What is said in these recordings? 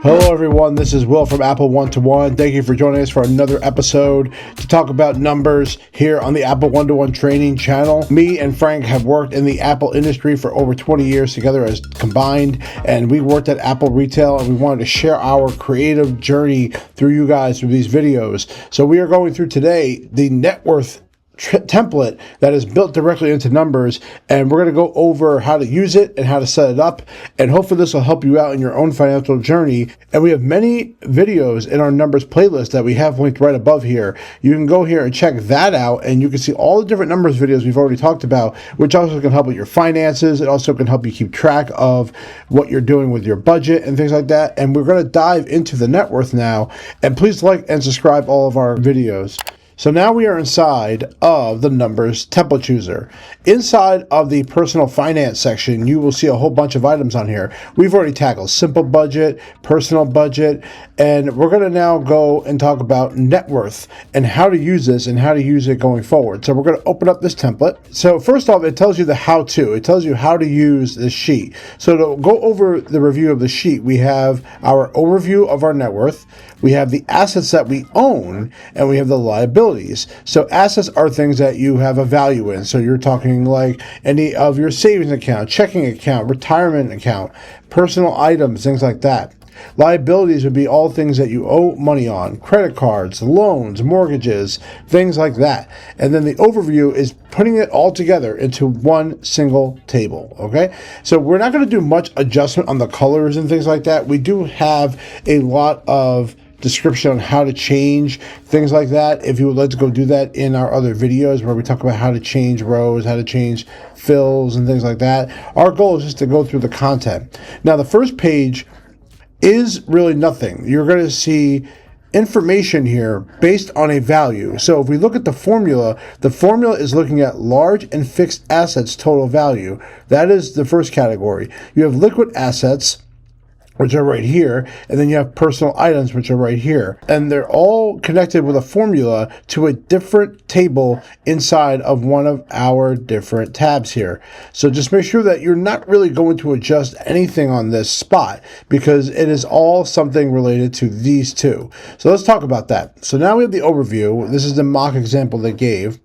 Hello everyone, this is Will from Apple One-to-One. Thank you for joining us for another episode to talk about numbers here on the Apple One-to-One training channel. Me and Frank have worked in the Apple industry for over 20 years together as combined, and we worked at Apple Retail, and we wanted to share our creative journey through you guys through these videos. So we are going through today the net worth template that is built directly into numbers, and we're going to go over how to use it and how to set it up, and hopefully this will help you out in your own financial journey. And we have many videos in our numbers playlist that we have linked right above here. You can go here and check that out, and you can see all the different numbers videos we've already talked about, which also can help with your finances. It also can help you keep track of what you're doing with your budget and things like that. And we're going to dive into the net worth now, and please like and subscribe all of our videos. So now we are inside of the numbers template chooser. Inside of the personal finance section, you will see a whole bunch of items on here. We've already tackled simple budget, personal budget, and we're going to now go and talk about net worth and how to use this and how to use it going forward. So we're going to open up this template. So first off, it tells you the how-to. It tells you how to use this sheet. So to go over the review of the sheet, we have our overview of our net worth. We have the assets that we own, and we have the liabilities. So assets are things that you have a value in. So you're talking like any of your savings account, checking account, retirement account, personal items, things like that. Liabilities would be all things that you owe money on, credit cards, loans, mortgages, things like that. And then the overview is putting it all together into one single table, okay? So we're not going to do much adjustment on the colors and things like that. We do have a lot of description on how to change things like that. If you would like to go do that in our other videos where we talk about how to change rows, how to change fills and things like that. Our goal is just to go through the content. Now the first page is really nothing. You're going to see information here based on a value. So if we look at the formula is looking at large and fixed assets total value. That is the first category. You have liquid assets, which are right here, and then you have personal items, which are right here. And they're all connected with a formula to a different table inside of one of our different tabs here. So just make sure that you're not really going to adjust anything on this spot, because it is all something related to these two. So let's talk about that. So now we have the overview. This is the mock example they gave.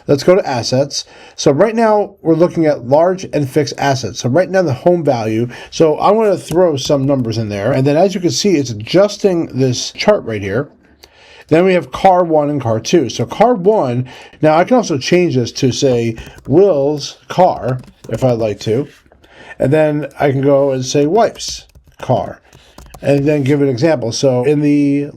Let's go to assets. So right now we're looking at large and fixed assets. So right now the home value. So I'm going to throw some numbers in there. And then as you can see, it's adjusting this chart right here. Then we have car 1 and car 2. So car 1, now I can also change this to say Will's car if I'd like to. And then I can go and say wife's car. And then give an example. So in the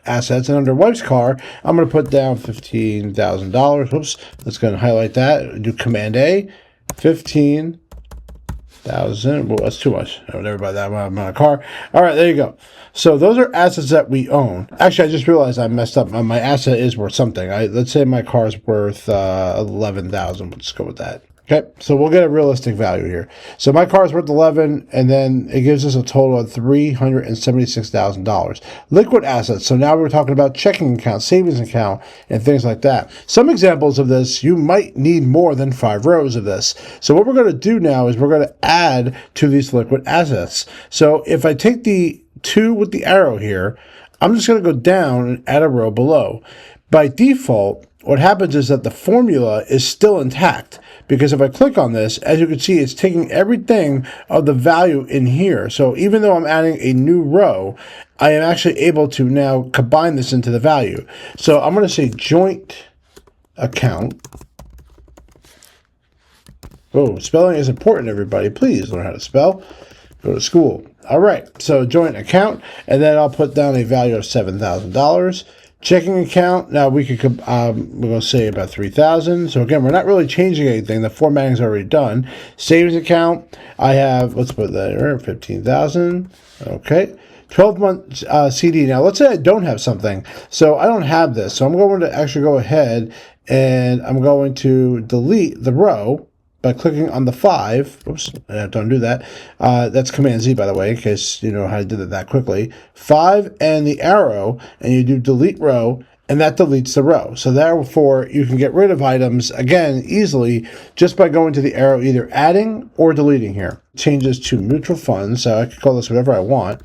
assets and under wife's car, I'm going to put down $15,000. Whoops, let's go and highlight that. Do Command A, 15,000. Well, that's too much. I would never buy that amount of car. All right, there you go. So those are assets that we own. Actually, I just realized I messed up. My asset is worth something. Let's say my car is worth 11,000. Let's go with that. Okay, so we'll get a realistic value here. So my car is worth 11, and then it gives us a total of $376,000. Liquid assets, so now we're talking about checking account, savings account, and things like that. Some examples of this, you might need more than 5 rows of this. So what we're going to do now is we're going to add to these liquid assets. So if I take the 2 with the arrow here, I'm just going to go down and add a row below. By default, what happens is that the formula is still intact, because if I click on this, as you can see, it's taking everything of the value in here. So even though I'm adding a new row, I am actually able to now combine this into the value. So I'm going to say joint account. Oh, spelling is important, everybody. Please learn how to spell. Go to school. All right, so joint account, and then I'll put down a value of $7,000. Checking account, now we could, we're going to say about 3,000. So again, we're not really changing anything. The formatting is already done. Savings account, I have, let's put that there, 15,000. Okay. 12-month CD. Now, let's say I don't have something. So I don't have this. So I'm going to actually go ahead and I'm going to delete the row by clicking on the 5. Oops, I have to undo that. That's Command Z, by the way, in case you know how I did it that quickly. 5 and the arrow, and you do delete row, and that deletes the row. So therefore, you can get rid of items, again, easily, just by going to the arrow, either adding or deleting here. Changes to mutual funds, so I can call this whatever I want.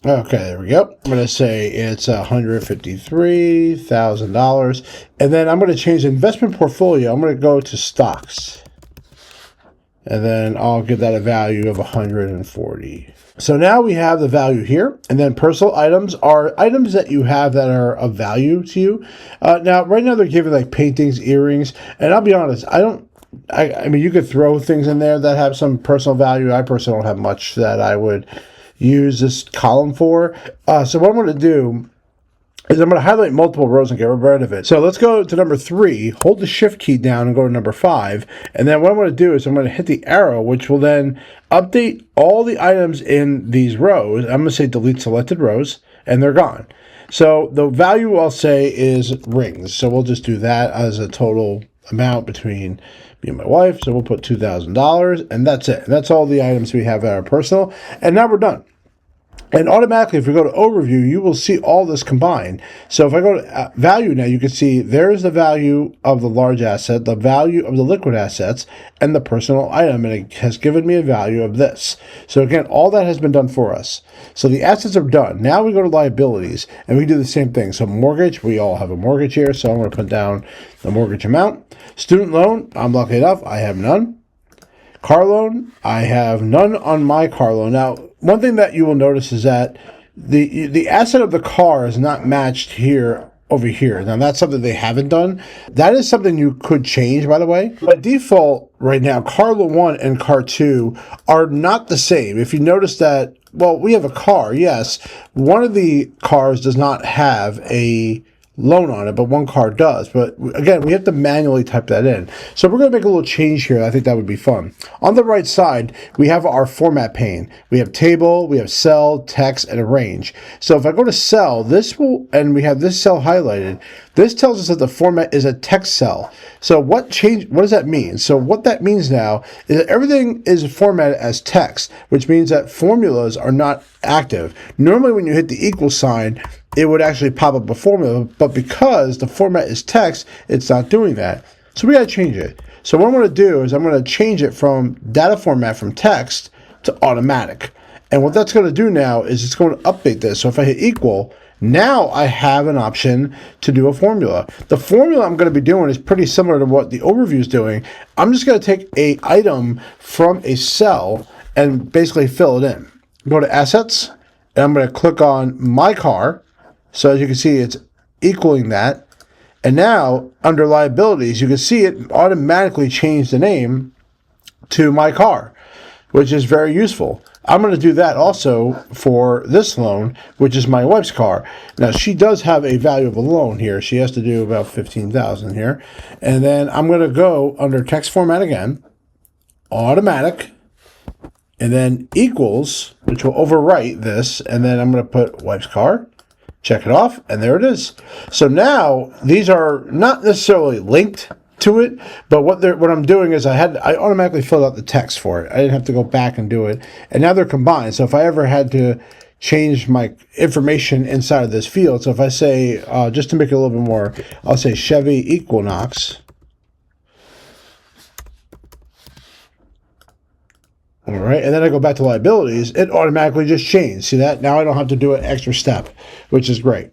Okay, there we go. I'm going to say it's $153,000. And then I'm going to change the investment portfolio. I'm going to go to stocks. And then I'll give that a value of 140. So now we have the value here. And then personal items are items that you have that are of value to you. Now, right now they're giving like paintings, earrings. And I'll be honest, I mean, you could throw things in there that have some personal value. I personally don't have much that I would use this column for. So what I'm going to do is I'm going to highlight multiple rows and get rid of it. So let's go to number 3, hold the shift key down and go to number 5. And then what I'm going to do is I'm going to hit the arrow, which will then update all the items in these rows. I'm going to say delete selected rows, and they're gone. So the value I'll say is rings. So we'll just do that as a total amount between me and my wife. So we'll put $2,000, and that's it. That's all the items we have that are personal. And now we're done. And automatically, if we go to overview, you will see all this combined. So if I go to value now, you can see there's the value of the large asset, the value of the liquid assets, and the personal item. And it has given me a value of this. So again, all that has been done for us. So the assets are done. Now we go to liabilities, and we do the same thing. So mortgage, we all have a mortgage here. So I'm going to put down the mortgage amount. Student loan, I'm lucky enough, I have none. Car loan, I have none on my car loan. Now, one thing that you will notice is that the asset of the car is not matched here over here. Now, that's something they haven't done. That is something you could change, by the way. By default, right now, car loan 1 and car 2 are not the same. If you notice that, well, we have a car, yes. One of the cars does not have a loan on it, but one car does. But again, we have to manually type that in. So we're going to make a little change here. I think that would be fun. On the right side, we have our format pane. We have table, we have cell, text, and arrange. So if I go to cell, this will, and we have this cell highlighted, this tells us that the format is a text cell. So what does that mean? So what that means now is that everything is formatted as text, which means that formulas are not active. Normally when you hit the equal sign, it would actually pop up a formula, but because the format is text, it's not doing that. So we got to change it. So what I'm going to do is I'm going to change it from data format from text to automatic. And what that's going to do now is it's going to update this. So if I hit equal, now I have an option to do a formula. The formula I'm going to be doing is pretty similar to what the overview is doing. I'm just going to take an item from a cell and basically fill it in. Go to assets, and I'm going to click on my car. So as you can see, it's equaling that. And now, under liabilities, you can see it automatically changed the name to my car, which is very useful. I'm going to do that also for this loan, which is my wife's car. Now, she does have a value of a loan here. She has to do about $15,000 here. And then I'm going to go under text format again, automatic, and then equals, which will overwrite this. And then I'm going to put wife's car. Check it off, and there it is. So now these are not necessarily linked to it, but what I'm doing is I automatically filled out the text for it. I didn't have to go back and do it, and now they're combined. So if I ever had to change my information inside of this field, so if I say just to make it a little bit more, I'll say Chevy Equinox. All right, and then I go back to liabilities, it automatically just changed. See that? Now I don't have to do an extra step, which is great.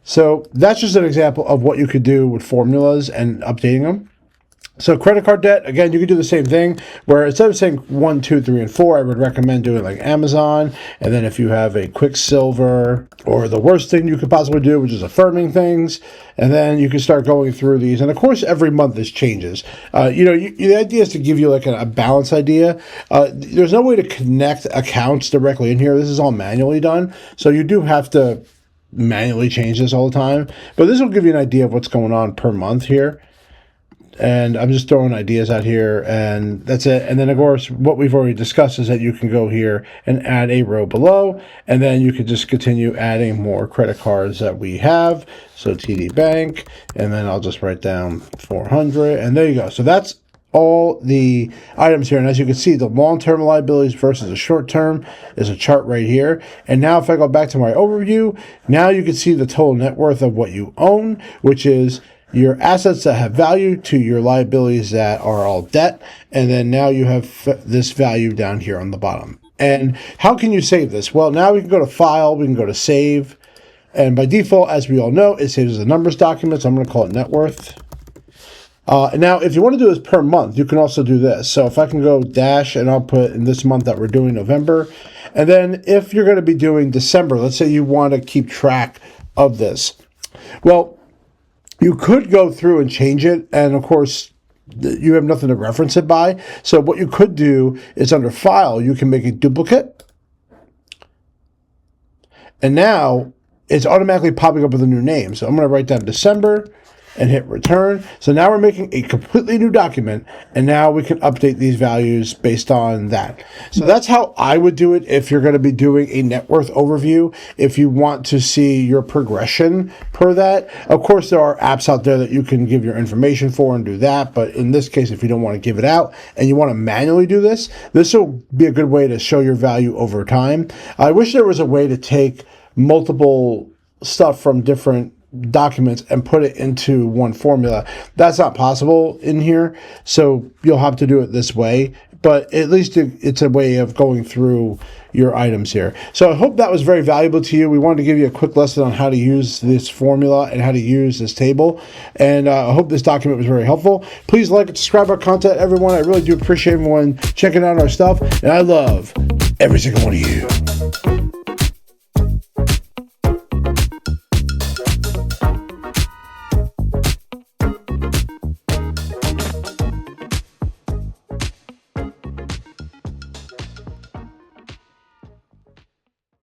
So that's just an example of what you could do with formulas and updating them. So credit card debt, again, you can do the same thing, where instead of saying 1, 2, 3, and 4, I would recommend doing like Amazon. And then if you have a Quicksilver, or the worst thing you could possibly do, which is affirming things, and then you can start going through these. And of course, every month this changes. The idea is to give you like a balance idea. There's no way to connect accounts directly in here. This is all manually done. So you do have to manually change this all the time. But this will give you an idea of what's going on per month here. And I'm just throwing ideas out here, and that's it. And then, of course, what we've already discussed is that you can go here and add a row below, and then you can just continue adding more credit cards that we have. So TD Bank, and then I'll just write down 400, and there you go. So that's all the items here. And as you can see, the long-term liabilities versus the short-term is a chart right here. And now if I go back to my overview, now you can see the total net worth of what you own, which is your assets that have value to your liabilities that are all debt. And then now you have this value down here on the bottom. And how can you save this? Well, now we can go to File, we can go to Save, and by default, as we all know, it saves as a numbers document, so I'm going to call it net worth. Now, if you want to do this per month, you can also do this. So if I can go dash, and I'll put in this month that we're doing November, and then if you're going to be doing December, let's say you want to keep track of this. Well, you could go through and change it, and of course, you have nothing to reference it by. So what you could do is under File, you can make a duplicate, and now it's automatically popping up with a new name. So I'm going to write down December and hit return. So now we're making a completely new document, and now we can update these values based on that. So that's how I would do it if you're going to be doing a net worth overview. If you want to see your progression per that, of course, there are apps out there that you can give your information for and do that. But in this case, if you don't want to give it out and you want to manually do this, this will be a good way to show your value over time. I wish there was a way to take multiple stuff from different documents and put it into one formula. That's not possible in here, so you'll have to do it this way, but at least it's a way of going through your items here. So I hope that was very valuable to you. We wanted to give you a quick lesson on how to use this formula and how to use this table, and I hope this document was very helpful. Please like and subscribe our content, everyone. I really do appreciate everyone checking out our stuff, and I love every single one of you.